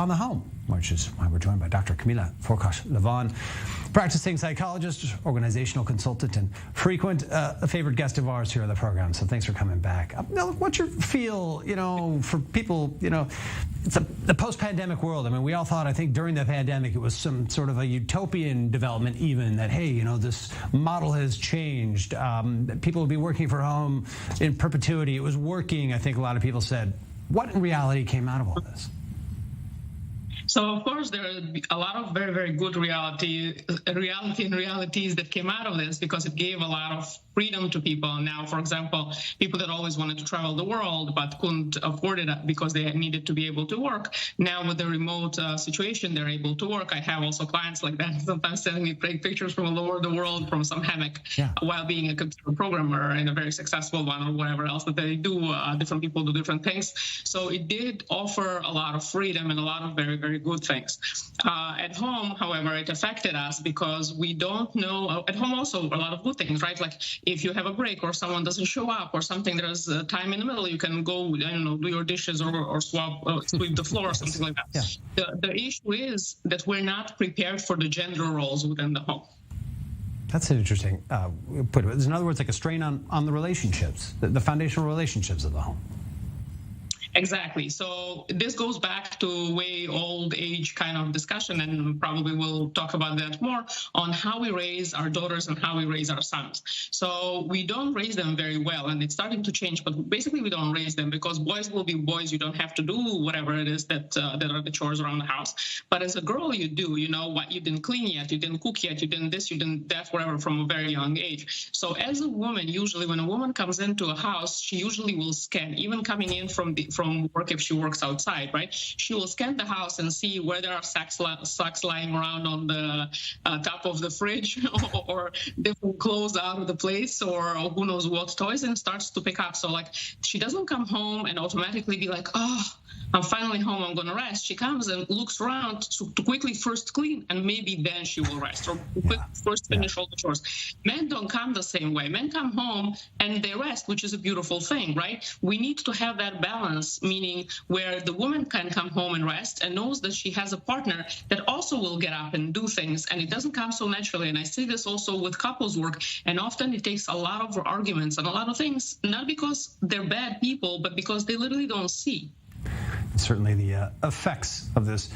on the home, which is why we're joined by Dr. Kamila Forkosh Lavan, practicing psychologist, organizational consultant, and frequent favorite guest of ours here on the program. So thanks for coming back. Now, what's your feel, for people, it's the post-pandemic world. I mean, we all thought, I think, during the pandemic, it was some sort of a utopian development even that, hey, this model has changed. People would be working from home in perpetuity. It was working, I think a lot of people said. What in reality came out of all this? So, of course, there are a lot of very, very good realities that came out of this, because it gave a lot of freedom to people. Now, for example, people that always wanted to travel the world but couldn't afford it because they needed to be able to work. Now, with the remote situation, they're able to work. I have also clients like that, sometimes sending me great pictures from all over the world from some hammock while being a computer programmer and a very successful one, or whatever else that they do. Different people do different things. So it did offer a lot of freedom and a lot of very, very good things. At home, however, it affected us because we don't know. At home also a lot of good things, right? Like if you have a break or someone doesn't show up or something, there's time in the middle, you can go, do your dishes or sweep the floor or something like that. Yeah. The issue is that we're not prepared for the gender roles within the home. That's an interesting put. In other words, like a strain on the relationships, the foundational relationships of the home. Exactly. So this goes back to way old age kind of discussion, and probably we'll talk about that more on how we raise our daughters and how we raise our sons. So we don't raise them very well, and it's starting to change, but basically we don't raise them because boys will be boys. You don't have to do whatever it is that are the chores around the house. But as a girl, you do. You know what? You didn't clean yet, you didn't cook yet, you didn't this, you didn't that, whatever, from a very young age. So as a woman, usually when a woman comes into a house, she usually will scan, even coming in from work if she works outside, right? She will scan the house and see where there are socks lying around on the top of the fridge or different clothes out of the place, or who knows what toys, and starts to pick up. So like she doesn't come home and automatically be like, oh, I'm finally home, I'm going to rest. She comes and looks around to quickly first clean, and maybe then she will rest, or first finish all the chores. Men don't come the same way. Men come home and they rest, which is a beautiful thing, right? We need to have that balance, meaning where the woman can come home and rest and knows that she has a partner that also will get up and do things, and it doesn't come so naturally. And I see this also with couples work, and often it takes a lot of arguments and a lot of things, not because they're bad people, but because they literally don't see. Certainly the effects of this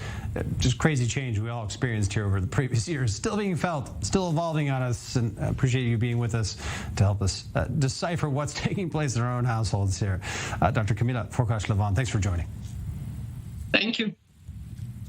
just crazy change we all experienced here over the previous years still being felt, still evolving on us, and I appreciate you being with us to help us decipher what's taking place in our own households here. Dr. Kamila Forkosh Lavan, thanks for joining. Thank you.